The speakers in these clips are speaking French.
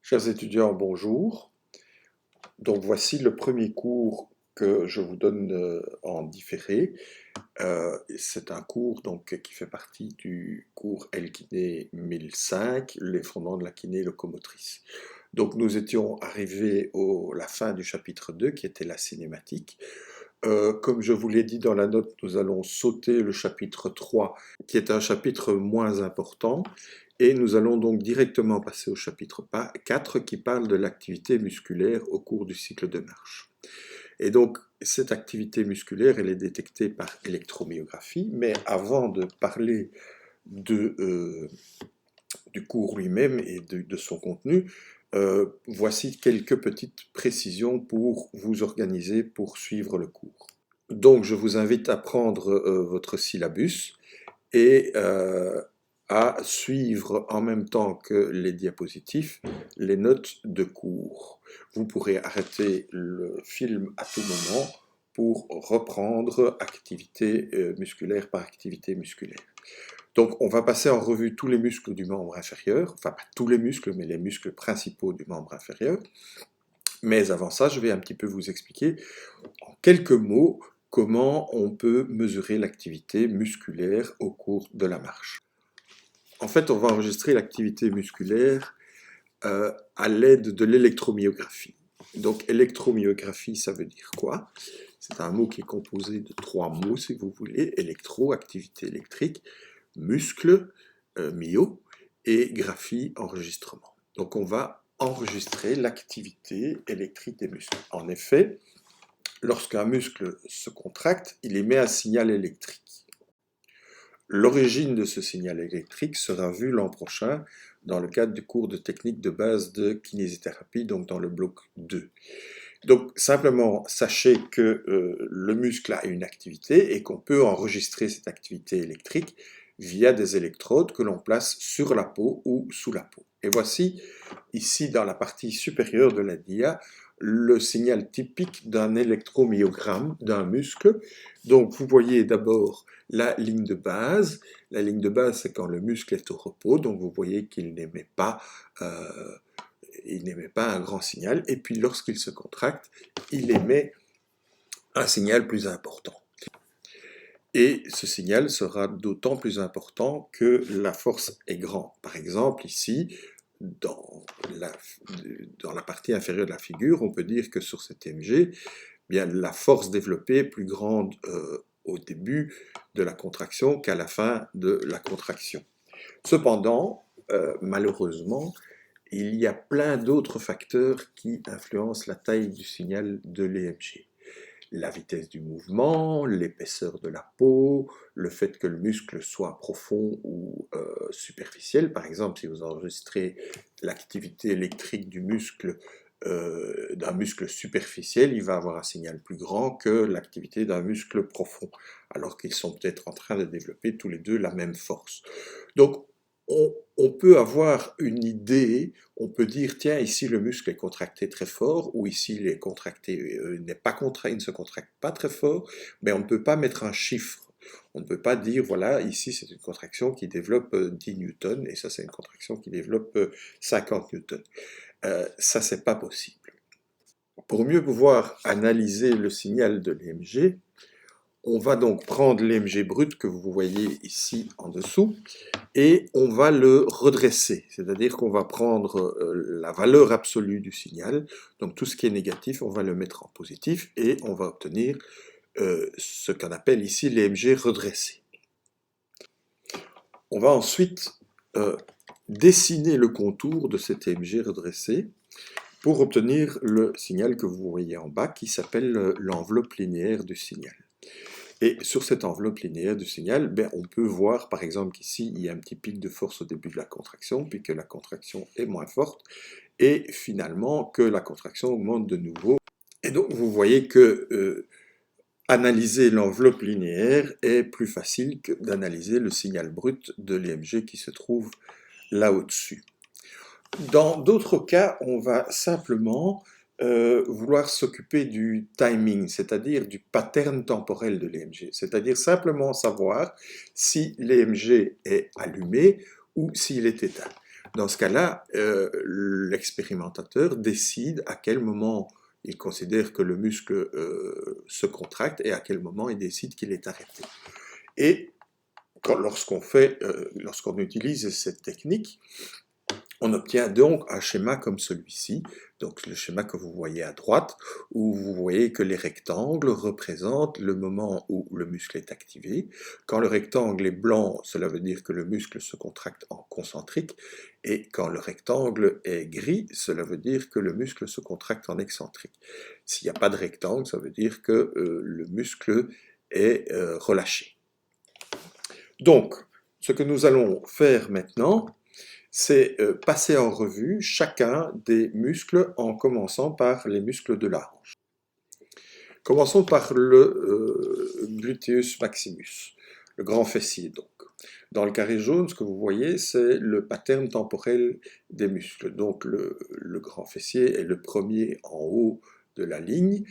Chers étudiants, bonjour. Donc voici le premier cours que je vous donne en différé. C'est un cours donc, qui fait partie du cours L-kiné 1005, les fondements de la kiné locomotrice. Donc nous étions arrivés à la fin du chapitre 2 qui était la cinématique. Comme je vous l'ai dit dans la note, nous allons sauter le chapitre 3 qui est un chapitre moins important. Et nous allons donc directement passer au chapitre 4 qui parle de l'activité musculaire au cours du cycle de marche. Et donc, cette activité musculaire, elle est détectée par électromyographie, mais avant de parler du cours lui-même et de son contenu, voici quelques petites précisions pour vous organiser pour suivre le cours. Donc, je vous invite à prendre votre syllabus et à suivre en même temps que les diapositives les notes de cours. Vous pourrez arrêter le film à tout moment pour reprendre activité musculaire par activité musculaire. Donc on va passer en revue tous les muscles du membre inférieur, enfin pas tous les muscles, mais les muscles principaux du membre inférieur. Mais avant ça, je vais un petit peu vous expliquer en quelques mots comment on peut mesurer l'activité musculaire au cours de la marche. En fait, on va enregistrer l'activité musculaire à l'aide de l'électromyographie. Donc, électromyographie, ça veut dire quoi? C'est un mot qui est composé de 3 mots, si vous voulez. Électro, activité électrique, muscle, myo, et graphie, enregistrement. Donc, on va enregistrer l'activité électrique des muscles. En effet, lorsqu'un muscle se contracte, il émet un signal électrique. L'origine de ce signal électrique sera vue l'an prochain dans le cadre du cours de technique de base de kinésithérapie, donc dans le bloc 2. Donc simplement, sachez que le muscle a une activité et qu'on peut enregistrer cette activité électrique via des électrodes que l'on place sur la peau ou sous la peau. Et voici, ici dans la partie supérieure de la dia, le signal typique d'un électromyogramme d'un muscle. Donc vous voyez d'abord la ligne de base. La ligne de base, c'est quand le muscle est au repos, donc vous voyez qu'il n'émet pas un grand signal, et puis lorsqu'il se contracte, il émet un signal plus important. Et ce signal sera d'autant plus important que la force est grande. Par exemple, ici, dans la partie inférieure de la figure, on peut dire que sur cet EMG, bien, la force développée est plus grande au début de la contraction qu'à la fin de la contraction. Cependant, malheureusement, il y a plein d'autres facteurs qui influencent la taille du signal de l'EMG. La vitesse du mouvement, l'épaisseur de la peau, le fait que le muscle soit profond ou superficiel. Par exemple, si vous enregistrez l'activité électrique du muscle, d'un muscle superficiel, il va avoir un signal plus grand que l'activité d'un muscle profond, alors qu'ils sont peut-être en train de développer tous les deux la même force. Donc, on peut avoir une idée, on peut dire, tiens, ici le muscle est contracté très fort, ou ici il est contracté, n'est pas contracté, il ne se contracte pas très fort, mais on ne peut pas mettre un chiffre. On ne peut pas dire, voilà, ici c'est une contraction qui développe 10 newtons, et ça c'est une contraction qui développe 50 newtons. Ça, c'est pas possible. Pour mieux pouvoir analyser le signal de l'EMG, on va donc prendre l'EMG brut que vous voyez ici en dessous et on va le redresser, c'est-à-dire qu'on va prendre la valeur absolue du signal, donc tout ce qui est négatif, on va le mettre en positif et on va obtenir ce qu'on appelle ici l'EMG redressé. On va ensuite dessiner le contour de cet EMG redressé pour obtenir le signal que vous voyez en bas qui s'appelle l'enveloppe linéaire du signal. Et sur cette enveloppe linéaire du signal, on peut voir par exemple qu'ici il y a un petit pic de force au début de la contraction, puis que la contraction est moins forte, et finalement que la contraction augmente de nouveau. Et donc vous voyez que analyser l'enveloppe linéaire est plus facile que d'analyser le signal brut de l'EMG qui se trouve là au-dessus. Dans d'autres cas, on va simplement vouloir s'occuper du timing, c'est-à-dire du pattern temporel de l'EMG, c'est-à-dire simplement savoir si l'EMG est allumé ou s'il est éteint. Dans ce cas-là, l'expérimentateur décide à quel moment il considère que le muscle se contracte et à quel moment il décide qu'il est arrêté. Et lorsqu'on utilise cette technique, on obtient donc un schéma comme celui-ci, donc le schéma que vous voyez à droite, où vous voyez que les rectangles représentent le moment où le muscle est activé. Quand le rectangle est blanc, cela veut dire que le muscle se contracte en concentrique, et quand le rectangle est gris, cela veut dire que le muscle se contracte en excentrique. S'il n'y a pas de rectangle, ça veut dire que le muscle est relâché. Donc, ce que nous allons faire maintenant, c'est passer en revue chacun des muscles en commençant par les muscles de la hanche. Commençons par le gluteus maximus, le grand fessier donc. Dans le carré jaune, ce que vous voyez, c'est le pattern temporel des muscles. Donc le grand fessier est le premier en haut de la ligne,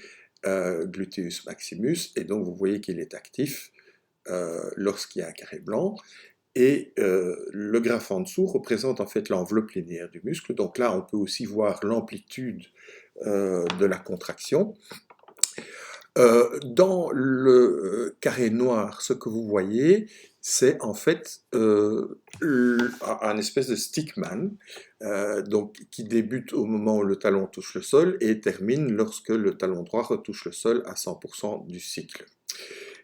gluteus maximus, et donc vous voyez qu'il est actif lorsqu'il y a un carré blanc. Et le graphe en dessous représente en fait l'enveloppe linéaire du muscle. Donc là, on peut aussi voir l'amplitude de la contraction. Dans le carré noir, ce que vous voyez, c'est en fait un espèce de stickman, donc, qui débute au moment où le talon touche le sol et termine lorsque le talon droit retouche le sol à 100% du cycle.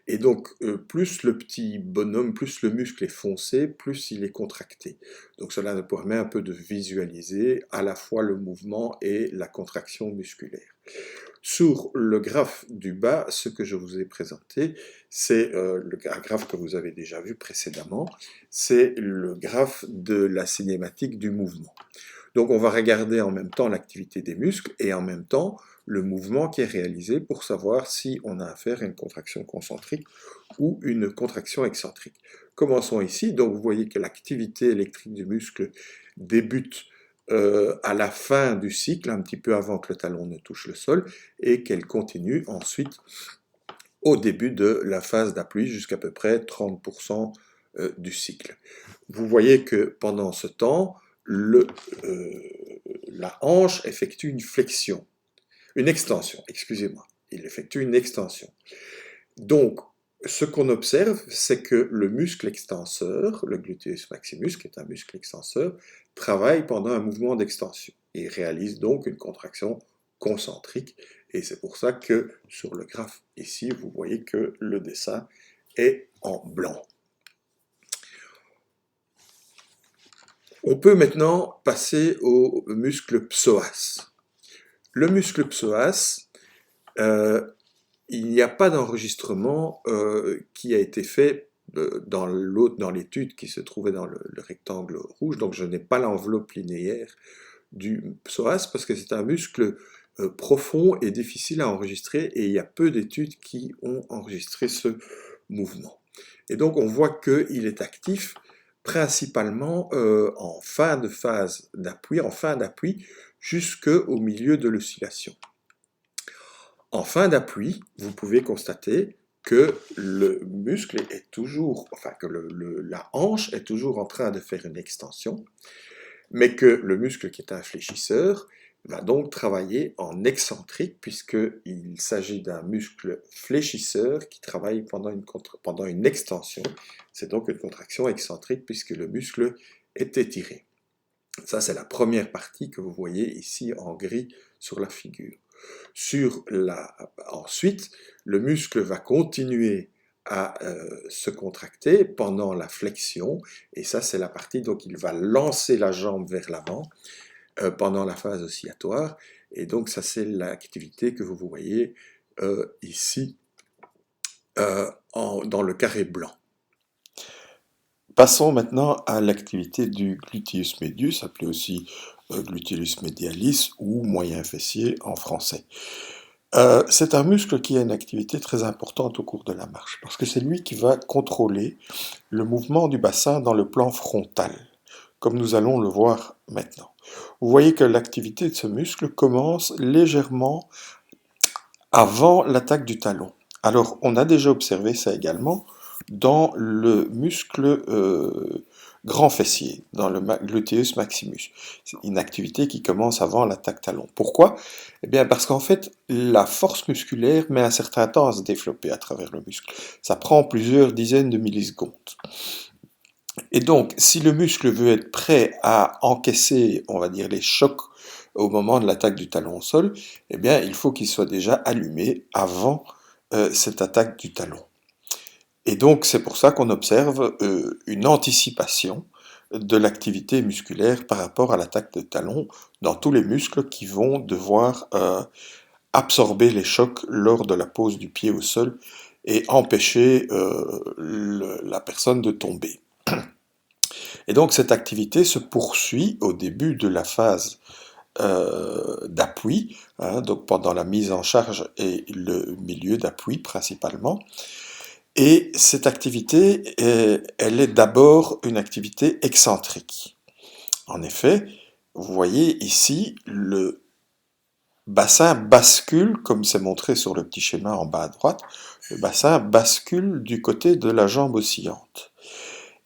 Et donc, plus le petit bonhomme, plus le muscle est foncé, plus il est contracté. Donc cela nous permet un peu de visualiser à la fois le mouvement et la contraction musculaire. Sur le graphe du bas, ce que je vous ai présenté, c'est un graphe que vous avez déjà vu précédemment, c'est le graphe de la cinématique du mouvement. Donc on va regarder en même temps l'activité des muscles et en même temps le mouvement qui est réalisé pour savoir si on a affaire à une contraction concentrique ou une contraction excentrique. Commençons ici. Donc vous voyez que l'activité électrique du muscle débute à la fin du cycle, un petit peu avant que le talon ne touche le sol, et qu'elle continue ensuite au début de la phase d'appui jusqu'à peu près 30% du cycle. Vous voyez que pendant ce temps, la hanche effectue une extension, excusez-moi, il effectue une extension. Donc, ce qu'on observe, c'est que le muscle extenseur, le gluteus maximus, qui est un muscle extenseur, travaille pendant un mouvement d'extension et réalise donc une contraction concentrique. Et c'est pour ça que sur le graphe ici, vous voyez que le dessin est en blanc. On peut maintenant passer au muscle psoas. Le muscle psoas, il n'y a pas d'enregistrement qui a été fait dans l'étude qui se trouvait dans le rectangle rouge, donc je n'ai pas l'enveloppe linéaire du psoas parce que c'est un muscle profond et difficile à enregistrer et il y a peu d'études qui ont enregistré ce mouvement. Et donc on voit qu'il est actif principalement en fin de phase d'appui, jusqu'au milieu de l'oscillation. En fin d'appui, vous pouvez constater que le muscle est toujours, que la hanche est toujours en train de faire une extension, mais que le muscle qui est un fléchisseur va donc travailler en excentrique, puisqu'il s'agit d'un muscle fléchisseur qui travaille pendant une extension. C'est donc une contraction excentrique, puisque le muscle est étiré. Ça, c'est la première partie que vous voyez ici en gris sur la figure. Ensuite, le muscle va continuer à se contracter pendant la flexion, et ça c'est la partie, donc il va lancer la jambe vers l'avant pendant la phase oscillatoire, et donc ça c'est l'activité que vous voyez ici dans le carré blanc. Passons maintenant à l'activité du gluteus medius, appelé aussi gluteus medialis ou moyen fessier en français. C'est un muscle qui a une activité très importante au cours de la marche, parce que c'est lui qui va contrôler le mouvement du bassin dans le plan frontal, comme nous allons le voir maintenant. Vous voyez que l'activité de ce muscle commence légèrement avant l'attaque du talon. Alors, on a déjà observé ça également dans le muscle grand fessier, dans le gluteus maximus. C'est une activité qui commence avant l'attaque talon. Pourquoi? Eh bien parce qu'en fait, la force musculaire met un certain temps à se développer à travers le muscle. Ça prend plusieurs dizaines de millisecondes. Et donc, si le muscle veut être prêt à encaisser, on va dire, les chocs au moment de l'attaque du talon au sol, eh bien, il faut qu'il soit déjà allumé avant cette attaque du talon. Et donc, c'est pour ça qu'on observe une anticipation de l'activité musculaire par rapport à l'attaque de talon dans tous les muscles qui vont devoir absorber les chocs lors de la pose du pied au sol et empêcher la personne de tomber. Et donc cette activité se poursuit au début de la phase d'appui, hein, donc pendant la mise en charge et le milieu d'appui principalement. Et cette activité, elle est d'abord une activité excentrique. En effet, vous voyez ici, le bassin bascule, comme c'est montré sur le petit schéma en bas à droite, le bassin bascule du côté de la jambe oscillante.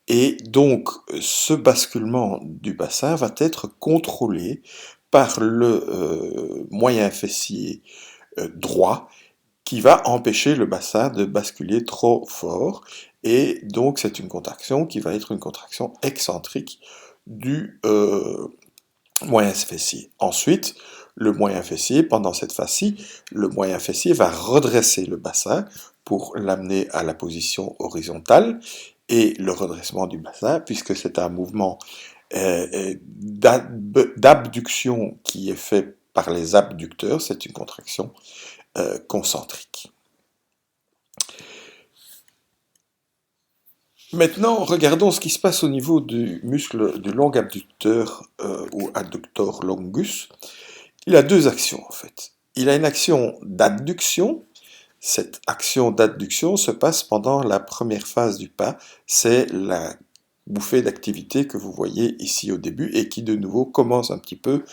Et donc, ce basculement du bassin va être contrôlé par le moyen fessier droit qui va empêcher le bassin de basculer trop fort. Et donc, c'est une contraction qui va être une contraction excentrique du moyen fessier. Ensuite, le moyen fessier, pendant cette phase-ci, le moyen fessier va redresser le bassin pour l'amener à la position horizontale et le redressement du bassin, puisque c'est un mouvement d'abduction qui est fait par les abducteurs, c'est une contraction concentrique. Maintenant, regardons ce qui se passe au niveau du muscle du long abducteur ou adductor longus. Il a deux actions en fait. Il a une action d'adduction. Cette action d'adduction se passe pendant la première phase du pas. C'est la bouffée d'activité que vous voyez ici au début et qui de nouveau commence un petit peu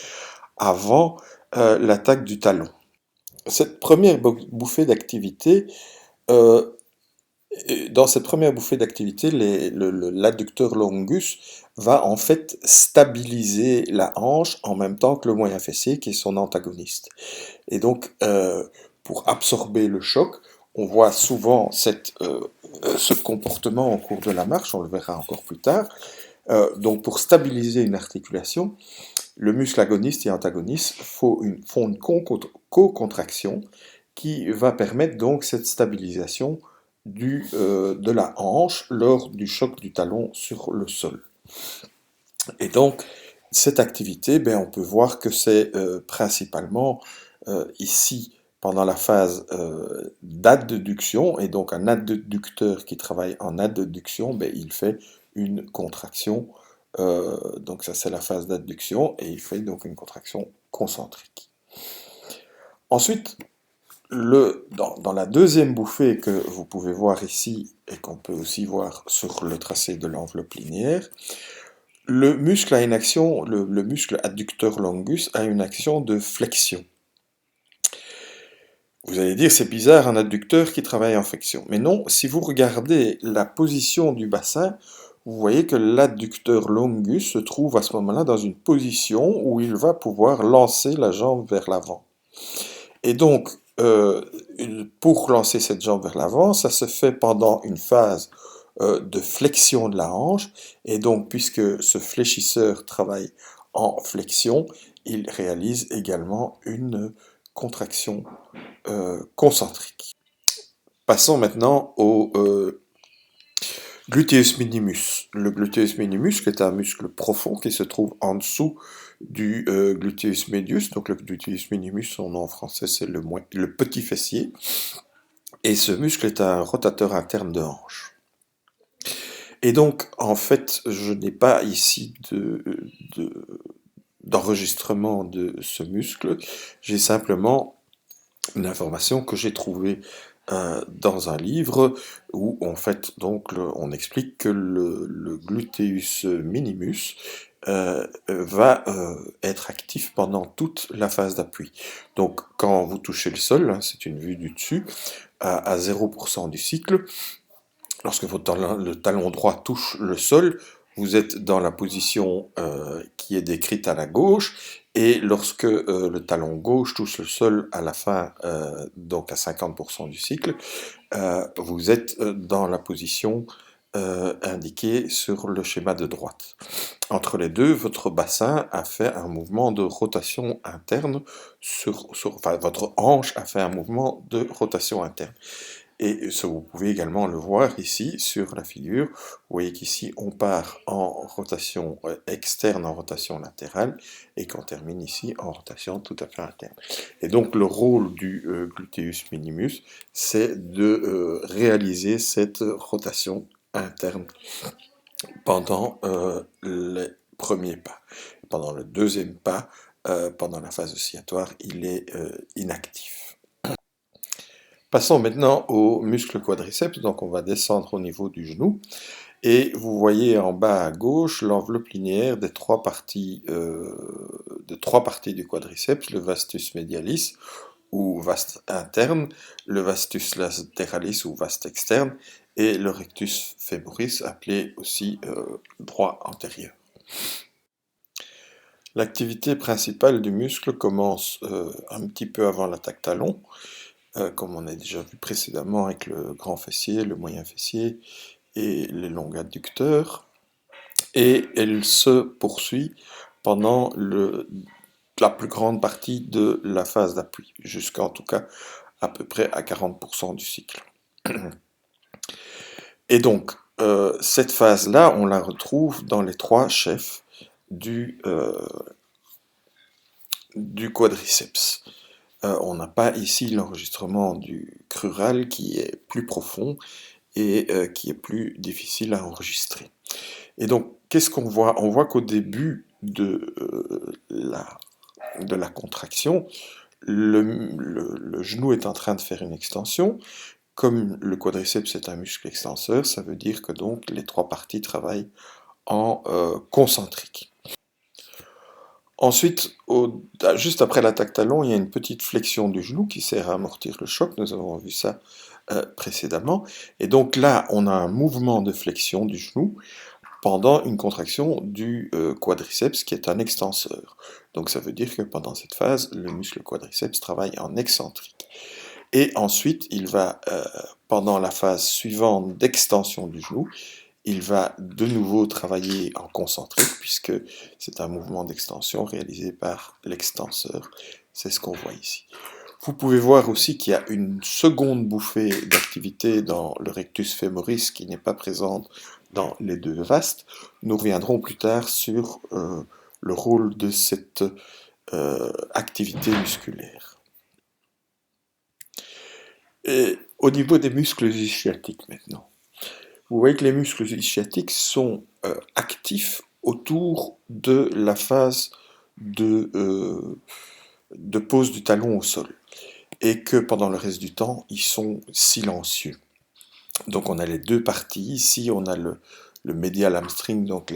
avant l'attaque du talon. Cette première bouffée d'activité, dans cette première bouffée d'activité, l'adducteur longus va en fait stabiliser la hanche en même temps que le moyen fessier qui est son antagoniste. Et donc, pour absorber le choc, on voit souvent ce comportement au cours de la marche, on le verra encore plus tard. Donc, pour stabiliser une articulation, le muscle agoniste et antagoniste font une co-contraction qui va permettre donc cette stabilisation de la hanche lors du choc du talon sur le sol. Et donc, cette activité, on peut voir que c'est principalement ici, pendant la phase d'adduction, et donc un adducteur qui travaille en adduction, il fait une contraction, donc ça c'est la phase d'adduction, et il fait donc une contraction concentrique. Ensuite, dans la deuxième bouffée que vous pouvez voir ici, et qu'on peut aussi voir sur le tracé de l'enveloppe linéaire, le muscle a une action, le muscle adducteur longus a une action de flexion. Vous allez dire, c'est bizarre, un adducteur qui travaille en flexion. Mais non, si vous regardez la position du bassin, vous voyez que l'adducteur longus se trouve à ce moment-là dans une position où il va pouvoir lancer la jambe vers l'avant. Et donc, pour lancer cette jambe vers l'avant, ça se fait pendant une phase de flexion de la hanche, et donc puisque ce fléchisseur travaille en flexion, il réalise également une contraction concentrique. Passons maintenant au gluteus minimus. Le gluteus minimus, qui est un muscle profond qui se trouve en dessous du gluteus medius, donc le gluteus minimus, son nom en français c'est le petit fessier, et ce muscle est un rotateur interne de hanche. Et donc, en fait, je n'ai pas ici d'enregistrement de ce muscle, j'ai simplement une information que j'ai trouvée dans un livre où en fait donc on explique que le gluteus minimus va être actif pendant toute la phase d'appui. Donc quand vous touchez le sol, hein, c'est une vue du dessus, à 0% du cycle, lorsque le talon droit touche le sol, vous êtes dans la position qui est décrite à la gauche, et lorsque le talon gauche touche le sol à la fin, donc à 50% du cycle, vous êtes dans la position indiquée sur le schéma de droite. Entre les deux, votre bassin a fait un mouvement de rotation interne, enfin votre hanche a fait un mouvement de rotation interne. Et ça, vous pouvez également le voir ici sur la figure. Vous voyez qu'ici on part en rotation externe, en rotation latérale, et qu'on termine ici en rotation tout à fait interne. Et donc le rôle du gluteus minimus, c'est de réaliser cette rotation interne pendant les premiers pas. Pendant le deuxième pas, pendant la phase oscillatoire, il est inactif. Passons maintenant au muscle quadriceps, donc on va descendre au niveau du genou, et vous voyez en bas à gauche l'enveloppe linéaire des trois parties du quadriceps, le vastus medialis, ou vaste interne, le vastus lateralis, ou vaste externe, et le rectus femoris, appelé aussi droit antérieur. L'activité principale du muscle commence un petit peu avant l'attaque talon, comme on a déjà vu précédemment avec le grand fessier, le moyen fessier et les longs adducteurs, et elle se poursuit pendant la plus grande partie de la phase d'appui, jusqu'à en tout cas à peu près à 40% du cycle. Et donc, cette phase-là, on la retrouve dans les trois chefs du quadriceps. On n'a pas ici l'enregistrement du crural qui est plus profond et qui est plus difficile à enregistrer. Et donc, qu'est-ce qu'on voit? On voit qu'au début de la contraction, le genou est en train de faire une extension. Comme le quadriceps est un muscle extenseur, ça veut dire que donc les trois parties travaillent en concentrique. Ensuite, juste après l'attaque talon, il y a une petite flexion du genou qui sert à amortir le choc, nous avons vu ça précédemment. Et donc là, on a un mouvement de flexion du genou pendant une contraction du quadriceps qui est un extenseur. Donc ça veut dire que pendant cette phase, le muscle quadriceps travaille en excentrique. Et ensuite, il va, pendant la phase suivante d'extension du genou, il va de nouveau travailler en concentrique, puisque c'est un mouvement d'extension réalisé par l'extenseur. C'est ce qu'on voit ici. Vous pouvez voir aussi qu'il y a une seconde bouffée d'activité dans le rectus femoris qui n'est pas présente dans les deux vastes. Nous reviendrons plus tard sur le rôle de cette activité musculaire. Et au niveau des muscles ischiatiques maintenant. Vous voyez que les muscles ischiatiques sont actifs autour de la phase de pose du talon au sol, et que pendant le reste du temps, ils sont silencieux. Donc on a les deux parties, ici on a le medial hamstring, donc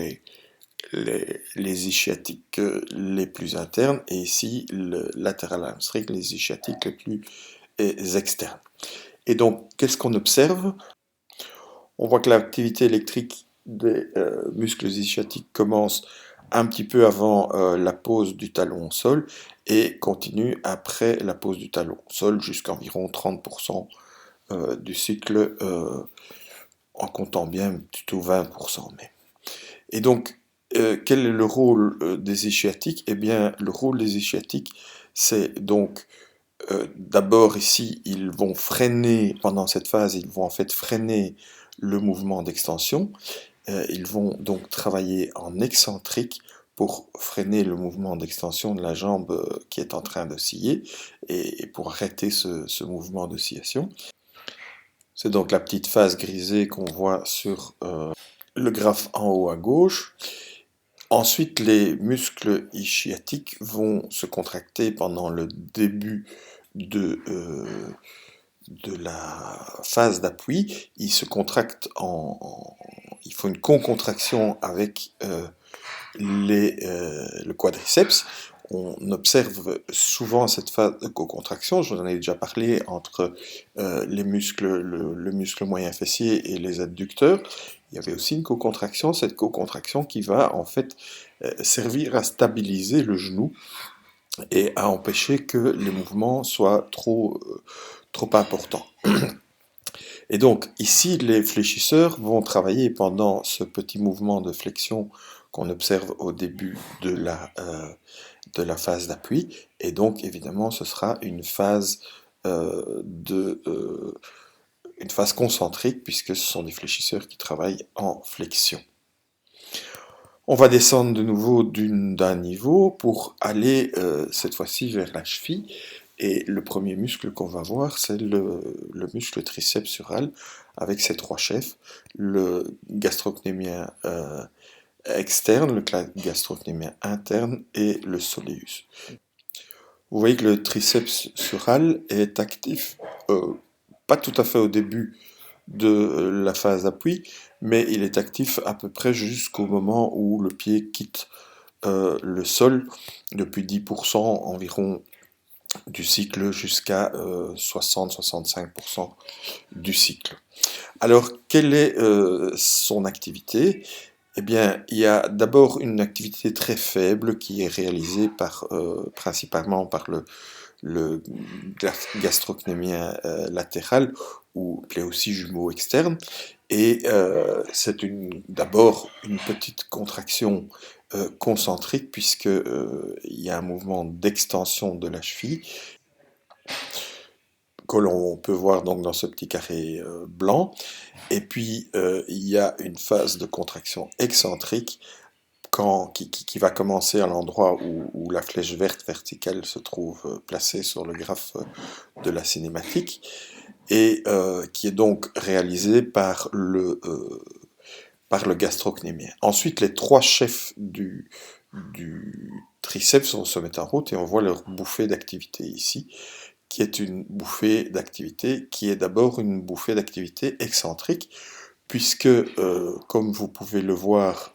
les ischiatiques les plus internes, et ici le lateral hamstring, les ischiatiques les plus externes. Et donc, qu'est-ce qu'on observe? On voit que l'activité électrique des muscles ischiatiques commence un petit peu avant la pose du talon au sol et continue après la pose du talon au sol jusqu'à environ 30% du cycle, en comptant bien plutôt 20% même. Et donc, quel est le rôle des ischiatiques? Eh bien, le rôle des ischiatiques, c'est donc d'abord ici, ils vont freiner, pendant cette phase, ils vont en fait freiner le mouvement d'extension. Ils vont donc travailler en excentrique pour freiner le mouvement d'extension de la jambe qui est en train d'osciller et pour arrêter ce mouvement d'oscillation. C'est donc la petite phase grisée qu'on voit sur le graphe en haut à gauche. Ensuite, les muscles ischiatiques vont se contracter pendant le début de la phase d'appui. Ils se contractent il faut une concontraction avec le quadriceps. on observe souvent cette phase de cocontraction, je vous en ai déjà parlé, entre les muscles, le muscle moyen fessier et les adducteurs. Il y avait aussi une cocontraction, cette cocontraction qui va en fait servir à stabiliser le genou et à empêcher que les mouvements soient trop importants. Et donc ici, les fléchisseurs vont travailler pendant ce petit mouvement de flexion qu'on observe au début de la phase d'appui, et donc évidemment ce sera une phase une phase concentrique puisque ce sont des fléchisseurs qui travaillent en flexion. On va descendre de nouveau d'un niveau pour aller cette fois-ci vers la cheville. Et le premier muscle qu'on va voir, c'est le muscle triceps sural avec ses trois chefs, le gastrocnémien externe, le gastrocnémien interne et le soleus. Vous voyez que le triceps sural est actif, pas tout à fait au début de la phase d'appui, mais il est actif à peu près jusqu'au moment où le pied quitte le sol, depuis 10% environ du cycle jusqu'à 60-65% du cycle. Alors, quelle est son activité? Eh bien, il y a d'abord une activité très faible qui est réalisée principalement par le gastrocnémien latéral, ou appelé aussi jumeau externe, et c'est d'abord une petite contraction concentrique, puisque il y a un mouvement d'extension de la cheville, que l'on peut voir donc dans ce petit carré blanc, et puis il y a une phase de contraction excentrique qui va commencer à l'endroit où la flèche verte verticale se trouve placée sur le graphe de la cinématique, et qui est donc réalisée par le gastrocnémien. Ensuite, les trois chefs du triceps se mettent en route et on voit leur bouffée d'activité ici, qui est une bouffée d'activité qui est d'abord une bouffée d'activité excentrique, puisque, comme vous pouvez le voir,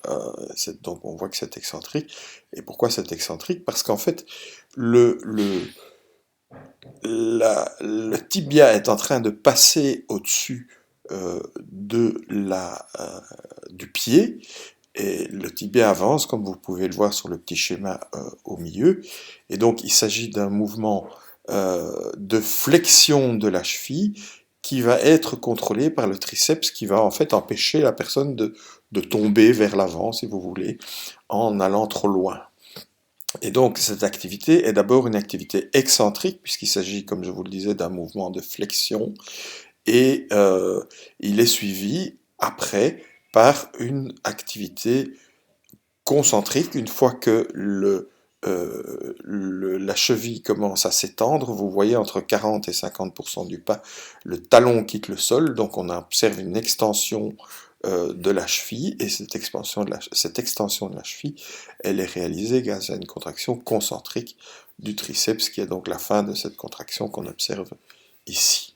donc on voit que c'est excentrique. Et pourquoi c'est excentrique? Parce qu'en fait, le tibia est en train de passer au-dessus du pied, et le tibia avance, comme vous pouvez le voir sur le petit schéma au milieu, et donc il s'agit d'un mouvement de flexion de la cheville qui va être contrôlé par le triceps, qui va en fait empêcher la personne de tomber vers l'avant, si vous voulez, en allant trop loin. Et donc cette activité est d'abord une activité excentrique, puisqu'il s'agit, comme je vous le disais, d'un mouvement de flexion, et il est suivi après par une activité concentrique. Une fois que la cheville commence à s'étendre, vous voyez entre 40 et 50% du pas, le talon quitte le sol, donc on observe une extension de la cheville, et cette extension de la cheville, elle est réalisée grâce à une contraction concentrique du triceps, qui est donc la fin de cette contraction qu'on observe ici.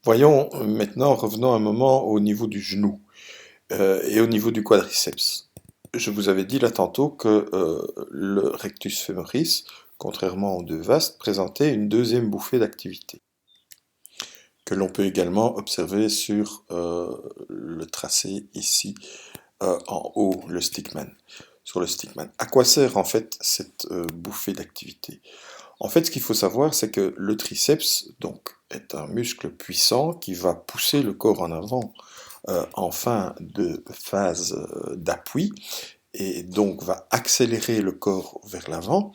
Voyons maintenant, revenons un moment au niveau du genou et au niveau du quadriceps. Je vous avais dit là tantôt que le rectus femoris, contrairement aux deux vastes, présentait une deuxième bouffée d'activité, que l'on peut également observer sur le tracé ici en haut, sur le stickman. À quoi sert en fait cette bouffée d'activité? En fait, ce qu'il faut savoir, c'est que le triceps donc, est un muscle puissant qui va pousser le corps en avant en fin de phase d'appui, et donc va accélérer le corps vers l'avant.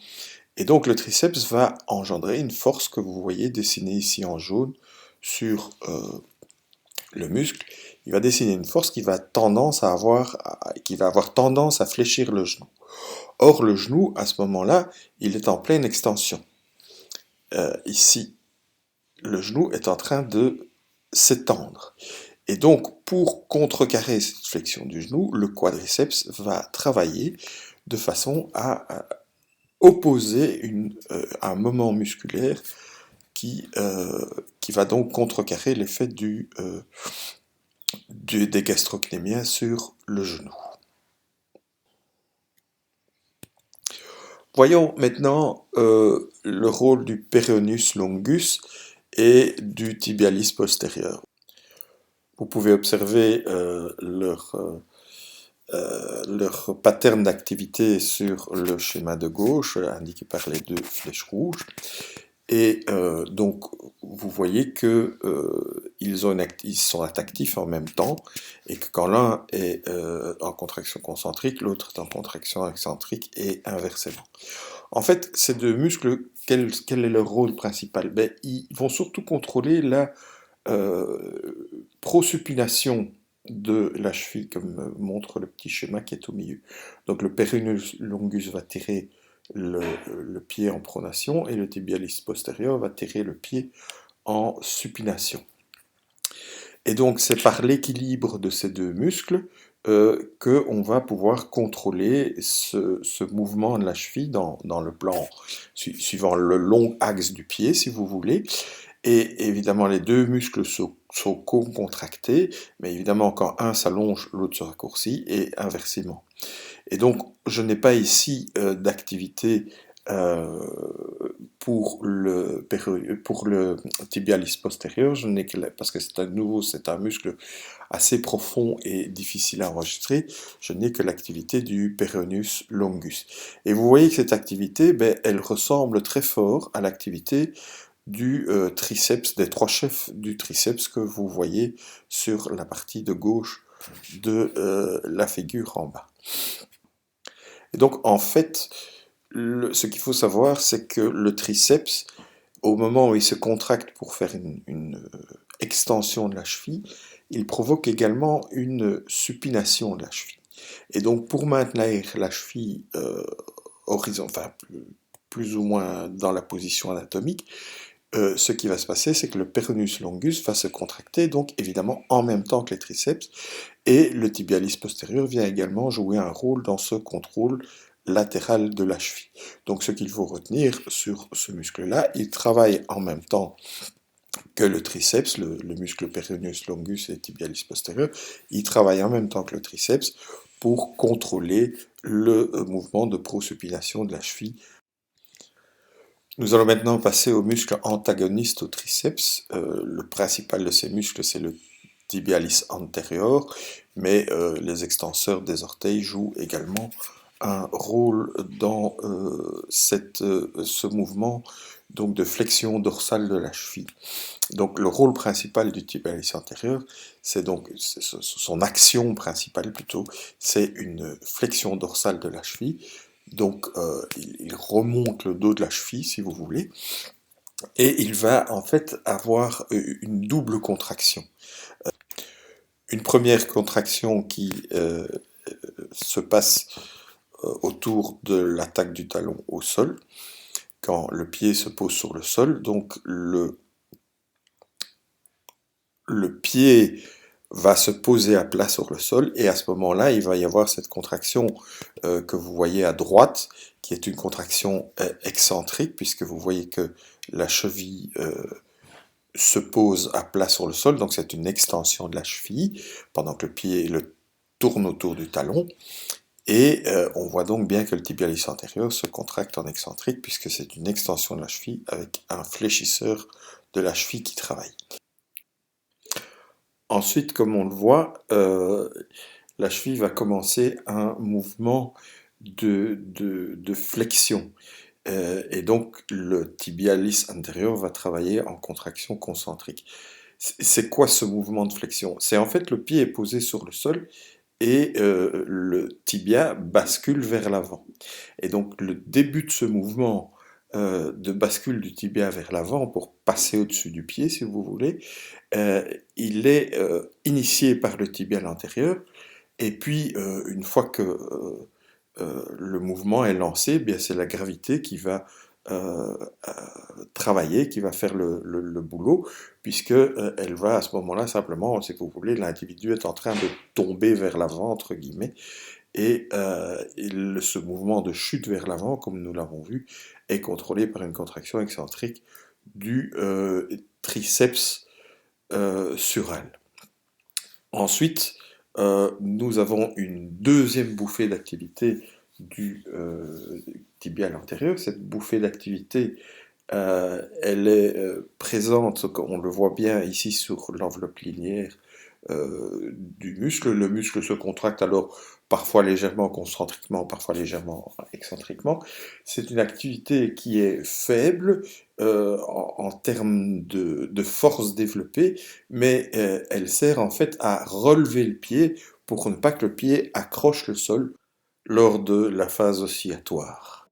Et donc le triceps va engendrer une force que vous voyez dessinée ici en jaune sur le muscle. Il va dessiner une force qui va avoir tendance à fléchir le genou. Or, le genou, à ce moment-là, il est en pleine extension. Ici, le genou est en train de s'étendre. Et donc, pour contrecarrer cette flexion du genou, le quadriceps va travailler de façon à opposer un moment musculaire qui va donc contrecarrer l'effet des gastrocnémiens sur le genou. Voyons maintenant le rôle du péronéus longus et du tibialis postérieur. Vous pouvez observer leur pattern d'activité sur le schéma de gauche, indiqué par les deux flèches rouges. Et donc, vous voyez que ils sont actifs en même temps, et que quand l'un est en contraction concentrique, l'autre est en contraction excentrique, et inversement. En fait, ces deux muscles, quel est leur rôle principal? Ben, ils vont surtout contrôler la prosupination de la cheville, comme montre le petit schéma qui est au milieu. Donc le péronéus longus va tirer le pied en pronation et le tibialis postérieur va tirer le pied en supination. Et donc c'est par l'équilibre de ces deux muscles qu'on va pouvoir contrôler ce mouvement de la cheville dans le plan suivant le long axe du pied, si vous voulez. Et évidemment, les deux muscles sont co-contractés, mais évidemment, quand un s'allonge, l'autre se raccourcit, et inversement. Et donc, je n'ai pas ici d'activité pour le tibialis postérieur, parce que c'est un muscle assez profond et difficile à enregistrer, je n'ai que l'activité du péronéus longus. Et vous voyez que cette activité, ben, elle ressemble très fort à l'activité du triceps, des trois chefs du triceps que vous voyez sur la partie de gauche de la figure en bas. Et donc en fait, ce qu'il faut savoir, c'est que le triceps, au moment où il se contracte pour faire une extension de la cheville, il provoque également une supination de la cheville. Et donc pour maintenir la cheville plus ou moins dans la position anatomique, ce qui va se passer, c'est que le péronéus longus va se contracter, donc évidemment en même temps que les triceps, et le tibialis postérieur vient également jouer un rôle dans ce contrôle latéral de la cheville. Donc ce qu'il faut retenir sur ce muscle-là, il travaille en même temps que le triceps, le muscle péronéus longus et tibialis postérieur, il travaille en même temps que le triceps pour contrôler le mouvement de prosupination de la cheville. Nous allons maintenant passer aux muscles antagonistes au triceps. Le principal de ces muscles, c'est le tibialis antérieur, mais les extenseurs des orteils jouent également un rôle dans ce mouvement donc de flexion dorsale de la cheville. Donc le rôle principal du tibialis antérieur, son action principale plutôt, c'est une flexion dorsale de la cheville. Donc il remonte le dos de la cheville, si vous voulez, et il va en fait avoir une double contraction. Une première contraction qui se passe autour de l'attaque du talon au sol, quand le pied se pose sur le sol, donc le pied va se poser à plat sur le sol, et à ce moment-là, il va y avoir cette contraction que vous voyez à droite, qui est une contraction excentrique, puisque vous voyez que la cheville se pose à plat sur le sol, donc c'est une extension de la cheville, pendant que le pied tourne autour du talon, et on voit donc bien que le tibialis antérieur se contracte en excentrique, puisque c'est une extension de la cheville avec un fléchisseur de la cheville qui travaille. Ensuite, comme on le voit, la cheville va commencer un mouvement de flexion. Et donc, le tibialis antérieur va travailler en contraction concentrique. C'est quoi ce mouvement de flexion? C'est en fait le pied est posé sur le sol et le tibia bascule vers l'avant. Et donc, le début de ce mouvement de bascule du tibia vers l'avant pour passer au-dessus du pied, si vous voulez, il est initié par le tibial antérieur, et puis une fois que le mouvement est lancé, bien c'est la gravité qui va travailler, qui va faire le boulot, puisque elle va à ce moment-là simplement, si vous voulez, l'individu est en train de tomber vers l'avant, entre guillemets, et ce mouvement de chute vers l'avant, comme nous l'avons vu, est contrôlé par une contraction excentrique du triceps sural. Ensuite, nous avons une deuxième bouffée d'activité du tibial antérieur. Cette bouffée d'activité, elle est présente, on le voit bien ici sur l'enveloppe linéaire du muscle. Le muscle se contracte alors parfois légèrement concentriquement, parfois légèrement excentriquement. C'est une activité qui est faible en termes de force développée, mais elle sert en fait à relever le pied pour ne pas que le pied accroche le sol lors de la phase oscillatoire.